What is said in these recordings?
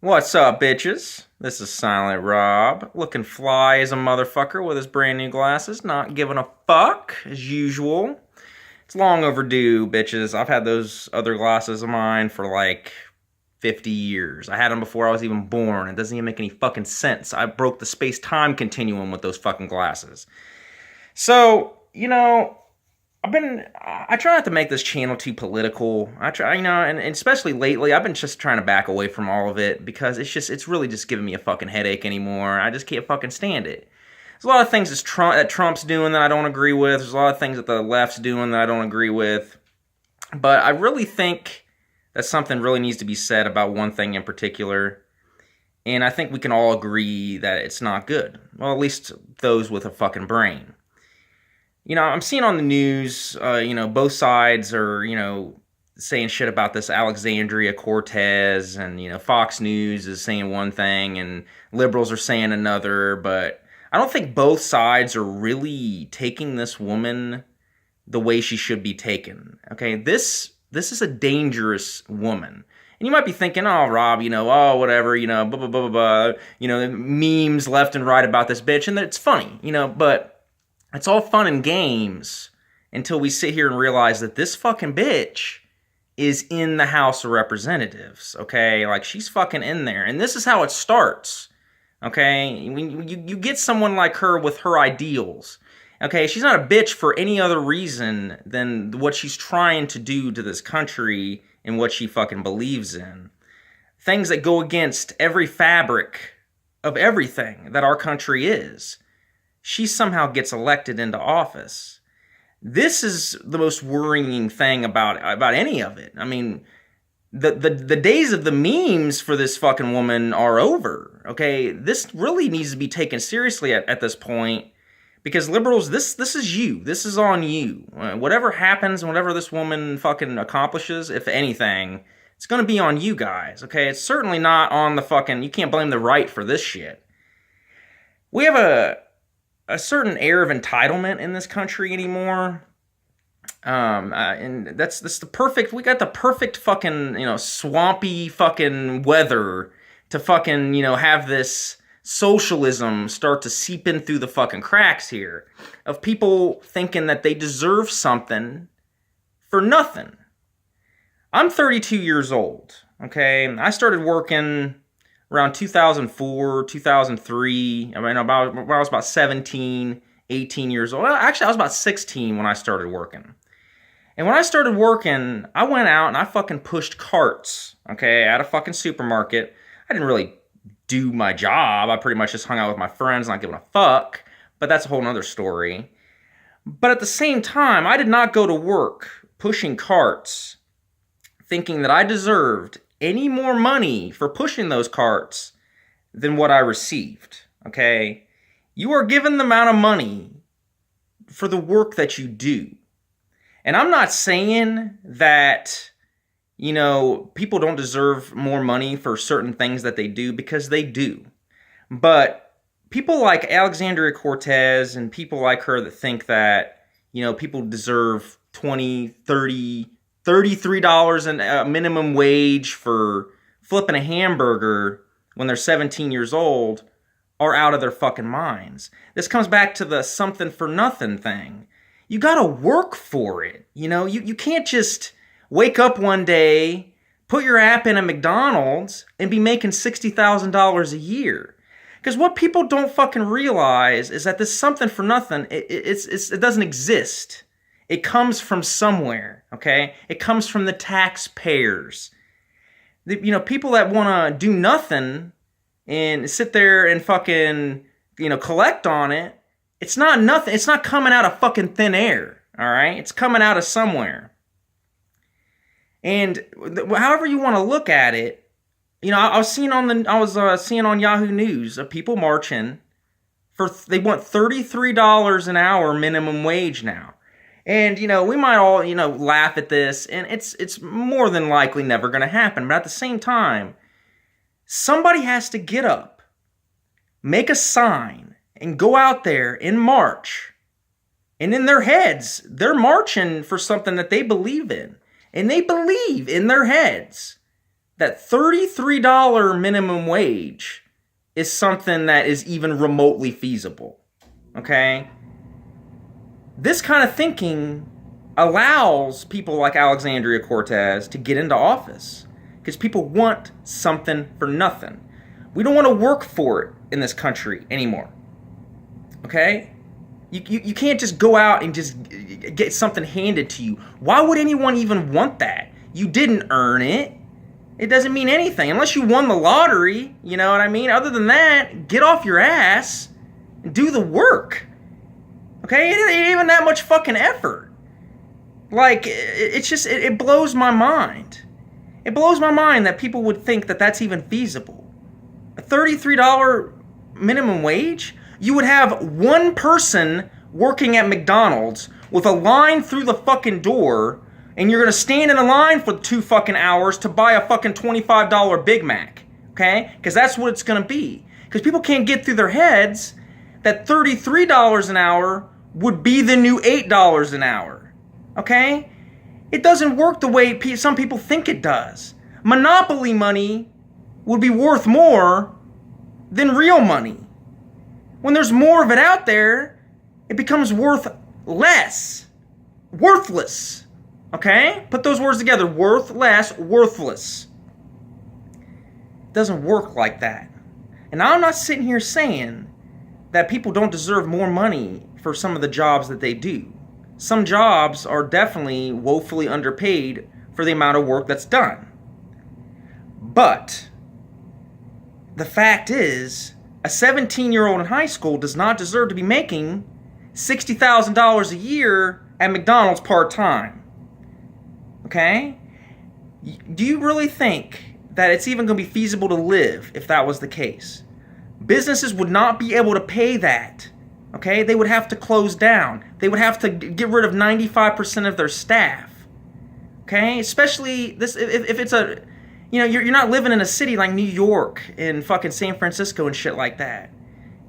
What's up, bitches? This is Silent Rob, looking fly as a motherfucker with his brand new glasses, not giving a fuck, as usual. It's long overdue, bitches. I've had those other glasses of mine for like 50 years. I had them before I was even born. It doesn't even make any fucking sense. I broke the space-time continuum with those fucking glasses. So, I try not to make this channel too political. I try, and especially lately, I've been just trying to back away from all of it because it's really just giving me a fucking headache anymore. I just can't fucking stand it. There's a lot of things that Trump's doing that I don't agree with. There's a lot of things that the left's doing that I don't agree with. But I really think that something really needs to be said about one thing in particular. And I think we can all agree that it's not good. Well, at least those with a fucking brain. I'm seeing on the news, both sides are, saying shit about this Alexandria Cortez, and, Fox News is saying one thing and liberals are saying another, but I don't think both sides are really taking this woman the way she should be taken. Okay, this is a dangerous woman. And you might be thinking, oh, Rob, whatever, blah, blah, blah, blah, blah, memes left and right about this bitch, and it's funny, but it's all fun and games until we sit here and realize that this fucking bitch is in the House of Representatives, okay? Like, she's fucking in there. And this is how it starts, okay? When you get someone like her with her ideals, okay? She's not a bitch for any other reason than what she's trying to do to this country and what she fucking believes in. Things that go against every fabric of everything that our country is. She somehow gets elected into office. This is the most worrying thing about any of it. I mean, the days of the memes for this fucking woman are over, okay? This really needs to be taken seriously at this point, because liberals, this is you. This is on you. Whatever happens and whatever this woman fucking accomplishes, if anything, it's going to be on you guys, okay? It's certainly not on the fucking... You can't blame the right for this shit. We have a certain air of entitlement in this country anymore. And that's the perfect... We got the perfect fucking, swampy fucking weather to fucking, have this socialism start to seep in through the fucking cracks here. Of people thinking that they deserve something for nothing. I'm 32 years old, okay? I started working around 2004, 2003, when I was about 17, 18 years old. Well, actually, I was about 16 when I started working. And when I started working, I went out and I fucking pushed carts, okay, at a fucking supermarket. I didn't really do my job. I pretty much just hung out with my friends, not giving a fuck. But that's a whole nother story. But at the same time, I did not go to work pushing carts thinking that I deserved any more money for pushing those carts than what I received, okay? You are given the amount of money for the work that you do. And I'm not saying that, people don't deserve more money for certain things that they do, because they do. But people like Alexandria Cortez and people like her that think that, people deserve $20, $30, $33 in minimum wage for flipping a hamburger when they're 17 years old are out of their fucking minds. This comes back to the something for nothing thing. You gotta work for it. You can't just wake up one day, put your app in a McDonald's, and be making $60,000 a year. Because what people don't fucking realize is that this something for nothing, it doesn't exist. It comes from somewhere, okay? It comes from the taxpayers. People that want to do nothing and sit there and fucking, collect on it, it's not nothing. It's not coming out of fucking thin air, all right? It's coming out of somewhere. And however you want to look at it, I was seeing on Yahoo News of people marching they want $33 an hour minimum wage now. And, we might all, laugh at this, and it's more than likely never going to happen. But at the same time, somebody has to get up, make a sign, and go out there and march. And in their heads, they're marching for something that they believe in. And they believe in their heads that $33 minimum wage is something that is even remotely feasible. Okay? This kind of thinking allows people like Alexandria Cortez to get into office because people want something for nothing. We don't want to work for it in this country anymore. Okay? You can't just go out and just get something handed to you. Why would anyone even want that? You didn't earn it. It doesn't mean anything unless you won the lottery. You know what I mean? Other than that, get off your ass and do the work. Okay? It ain't even that much fucking effort. Like, it blows my mind. It blows my mind that people would think that that's even feasible. A $33 minimum wage? You would have one person working at McDonald's with a line through the fucking door, and you're gonna stand in a line for 2 fucking hours to buy a fucking $25 Big Mac. Okay? Because that's what it's gonna be. Because people can't get through their heads that $33 an hour would be the new $8 an hour. Okay? It doesn't work the way some people think it does. Monopoly money would be worth more than real money. When there's more of it out there, it becomes worth less. Worthless. Okay? Put those words together. Worth less, worthless. It doesn't work like that. And I'm not sitting here saying that people don't deserve more money for some of the jobs that they do. Some jobs are definitely woefully underpaid for the amount of work that's done. But the fact is, a 17-year-old in high school does not deserve to be making $60,000 a year at McDonald's part-time. Okay? Do you really think that it's even going to be feasible to live if that was the case? Businesses would not be able to pay that. Okay? They would have to close down. They would have to get rid of 95% of their staff. Okay? Especially this if it's a... You know, you're not living in a city like New York and fucking San Francisco and shit like that.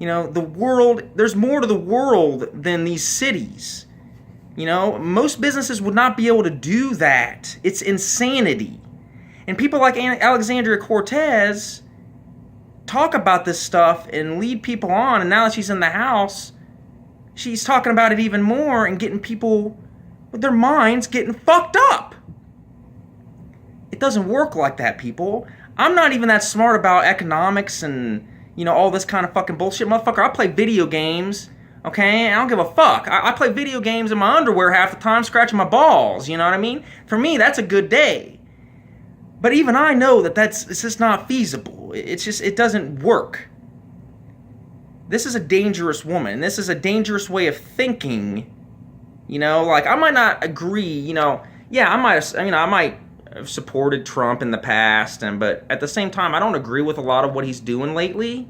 You know, the world, there's more to the world than these cities. You know, most businesses would not be able to do that. It's insanity. And people like Alexandria Cortez talk about this stuff and lead people on, and now that she's in the House, she's talking about it even more and getting people with their minds getting fucked up. It doesn't work like that, people. I'm not even that smart about economics and, you know, all this kind of fucking bullshit. Motherfucker, I play video games, okay? I don't give a fuck. I play video games in my underwear half the time, scratching my balls, you know what I mean? For me, that's a good day. But even I know that it's just not feasible. It doesn't work. This is a dangerous woman. This is a dangerous way of thinking. You know, like, I might not agree, you know. Yeah, I might have supported Trump in the past, but at the same time, I don't agree with a lot of what he's doing lately.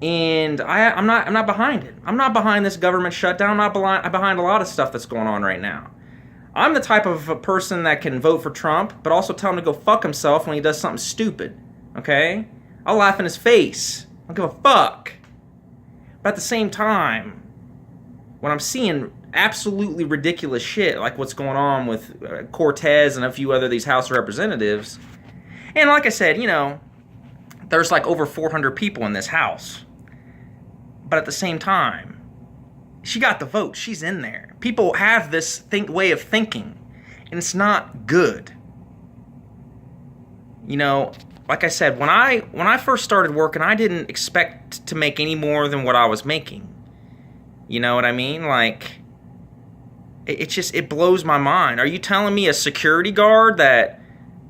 And I'm not behind it. I'm not behind this government shutdown. I'm behind a lot of stuff that's going on right now. I'm the type of a person that can vote for Trump, but also tell him to go fuck himself when he does something stupid. Okay? I'll laugh in his face. I don't give a fuck. But at the same time, when I'm seeing absolutely ridiculous shit like what's going on with Cortez and a few other these House of Representatives, and like I said, you know, there's like over 400 people in this House. But at the same time, she got the vote. She's in there. People have this way of thinking, and it's not good. You know, like I said, when I first started working, I didn't expect to make any more than what I was making. You know what I mean? Like, it blows my mind. Are you telling me a security guard that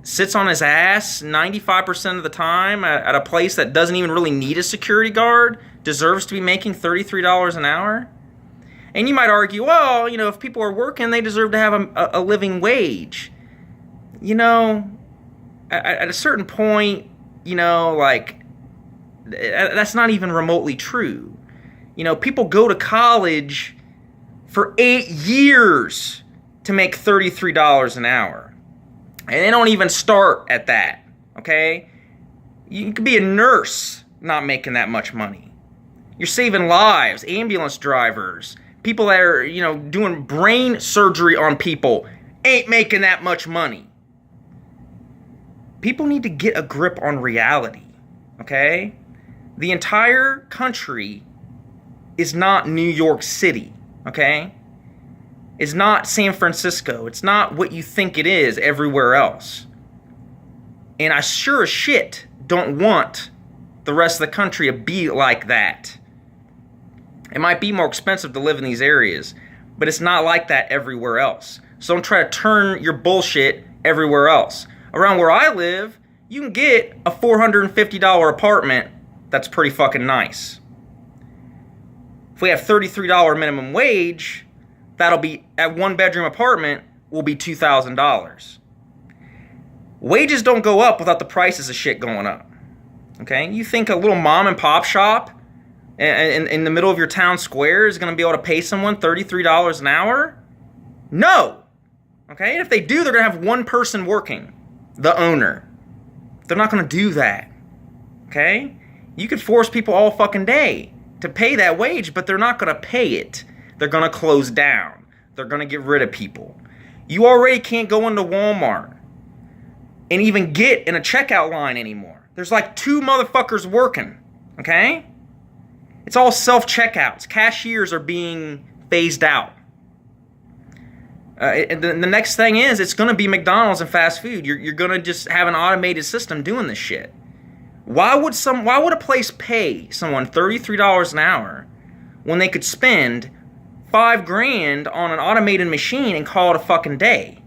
sits on his ass 95% of the time at a place that doesn't even really need a security guard deserves to be making $33 an hour? And you might argue, well, you know, if people are working, they deserve to have a living wage. You know, at a certain point, you know, like, that's not even remotely true. You know, people go to college for 8 years to make $33 an hour. And they don't even start at that, okay? You could be a nurse not making that much money. You're saving lives, ambulance drivers, people that are, you know, doing brain surgery on people ain't making that much money. People need to get a grip on reality, okay? The entire country is not New York City, okay? It's not San Francisco. It's not what you think it is everywhere else. And I sure as shit don't want the rest of the country to be like that. It might be more expensive to live in these areas, but it's not like that everywhere else. So don't try to turn your bullshit everywhere else. Around where I live, you can get a $450 apartment that's pretty fucking nice. If we have $33 minimum wage, that'll be, at one bedroom apartment, will be $2,000. Wages don't go up without the prices of shit going up. Okay? You think a little mom and pop shop in the middle of your town square is going to be able to pay someone $33 an hour? No! Okay? And if they do, they're going to have one person working. The owner. They're not going to do that. Okay? You could force people all fucking day to pay that wage, but they're not going to pay it. They're going to close down. They're going to get rid of people. You already can't go into Walmart and even get in a checkout line anymore. There's like 2 motherfuckers working. Okay? It's all self-checkouts. Cashiers are being phased out. And the next thing is, it's going to be McDonald's and fast food. You're going to just have an automated system doing this shit. Why would a place pay someone $33 an hour when they could spend $5,000 on an automated machine and call it a fucking day?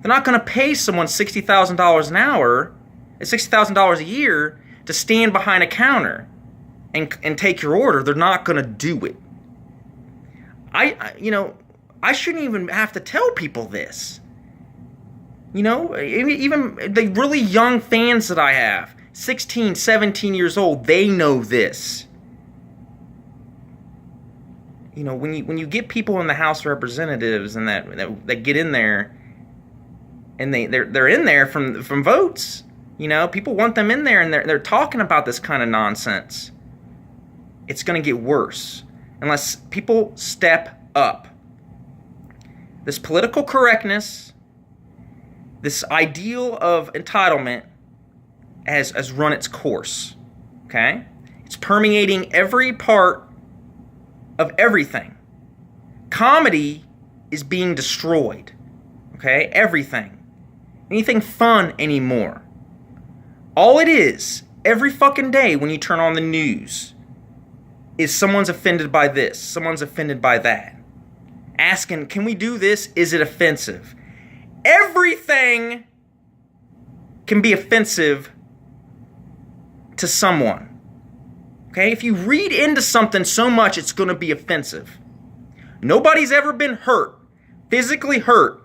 They're not going to pay someone $60,000 an hour, $60,000 a year to stand behind a counter and take your order. They're not going to do it. I shouldn't even have to tell people this. You know, even the really young fans that I have, 16, 17 years old, they know this. You know, when you get people in the House of Representatives and that get in there, and they're in there from votes. You know, people want them in there, and they're talking about this kind of nonsense. It's going to get worse unless people step up. This political correctness, this ideal of entitlement has run its course, okay? It's permeating every part of everything. Comedy is being destroyed, okay? Everything. Anything fun anymore. All it is, every fucking day when you turn on the news, is someone's offended by this, someone's offended by that. Asking, can we do this? Is it offensive? Everything can be offensive to someone. Okay? If you read into something so much, it's going to be offensive. Nobody's ever been hurt, physically hurt,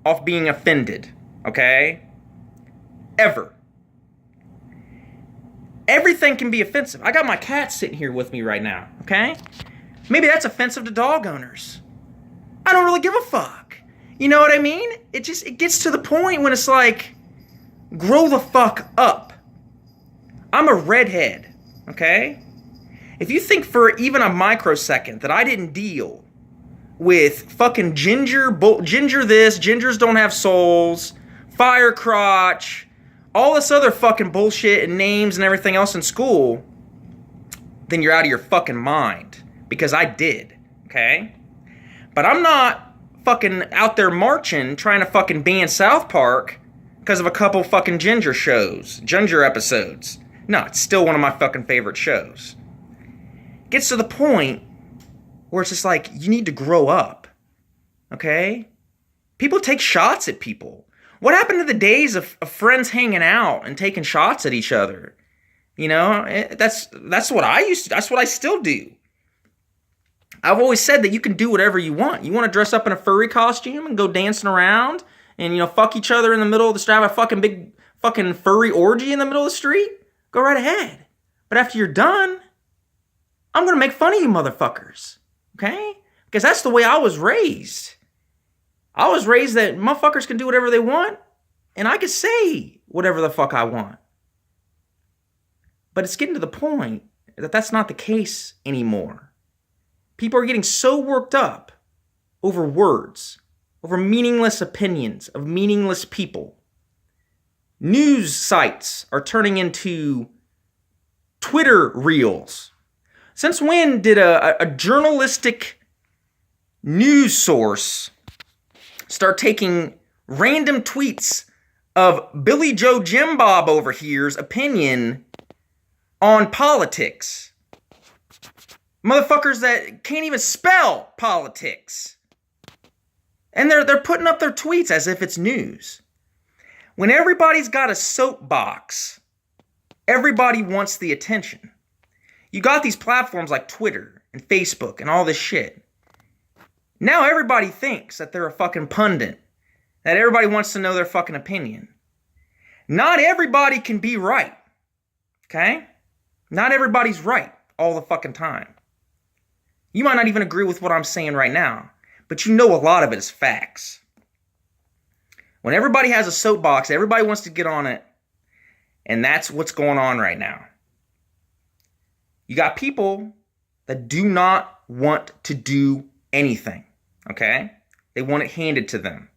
off being offended. Okay? Ever. Everything can be offensive. I got my cat sitting here with me right now. Okay? Maybe that's offensive to dog owners. I don't really give a fuck. You know what I mean? It gets to the point when it's like, grow the fuck up. I'm a redhead, okay? If you think for even a microsecond that I didn't deal with fucking ginger this, gingers don't have souls, fire crotch, all this other fucking bullshit and names and everything else in school, then you're out of your fucking mind. Because I did, okay? But I'm not fucking out there marching trying to fucking ban South Park because of a couple fucking ginger episodes. No, it's still one of my fucking favorite shows. It gets to the point where it's just like, you need to grow up. Okay? People take shots at people. What happened to the days of friends hanging out and taking shots at each other? You know, that's what I used to, that's what I still do. I've always said that you can do whatever you want. You want to dress up in a furry costume and go dancing around and, you know, fuck each other in the middle of the street, have a fucking big fucking furry orgy in the middle of the street? Go right ahead. But after you're done, I'm going to make fun of you motherfuckers. Okay? Because that's the way I was raised. I was raised that motherfuckers can do whatever they want, and I can say whatever the fuck I want. But it's getting to the point that that's not the case anymore. People are getting so worked up over words, over meaningless opinions of meaningless people. News sites are turning into Twitter reels. Since when did a journalistic news source start taking random tweets of Billy Joe Jim Bob over here's opinion on politics? Motherfuckers that can't even spell politics. And they're putting up their tweets as if it's news. When everybody's got a soapbox, everybody wants the attention. You got these platforms like Twitter and Facebook and all this shit. Now everybody thinks that they're a fucking pundit. That everybody wants to know their fucking opinion. Not everybody can be right. Okay? Not everybody's right all the fucking time. You might not even agree with what I'm saying right now, but you know a lot of it is facts. When everybody has a soapbox, everybody wants to get on it, and that's what's going on right now. You got people that do not want to do anything, okay? They want it handed to them.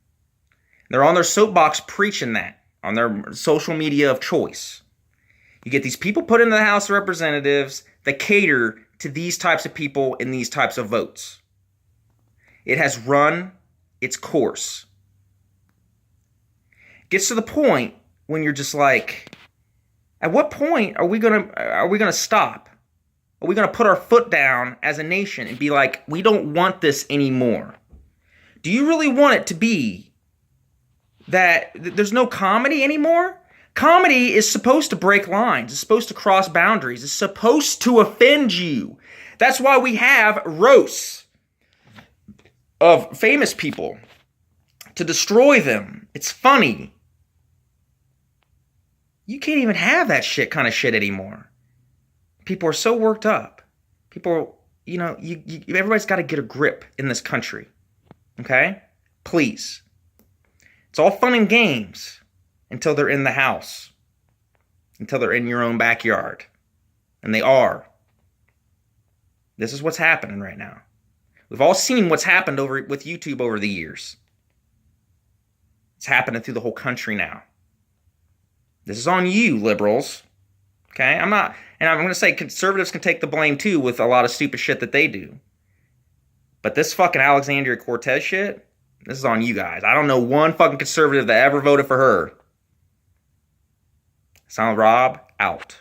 They're on their soapbox preaching that on their social media of choice. You get these people put into the House of Representatives that cater to these types of people and these types of votes. It has run its course. Gets to the point when you're just like, at what point are we gonna stop? Are we gonna put our foot down as a nation and be like, we don't want this anymore? Do you really want it to be that there's no comedy anymore? Comedy is supposed to break lines. It's supposed to cross boundaries. It's supposed to offend you. That's why we have roasts of famous people to destroy them. It's funny. You can't even have that kind of shit anymore. People are so worked up. People, everybody's got to get a grip in this country. Okay? Please. It's all fun and games until they're in the house. Until they're in your own backyard. And they are. This is what's happening right now. We've all seen what's happened with YouTube over the years. It's happening through the whole country now. This is on you, liberals. Okay? And I'm going to say conservatives can take the blame too with a lot of stupid shit that they do. But this fucking Alexandria Cortez shit, this is on you guys. I don't know one fucking conservative that ever voted for her. Silent Rob, out.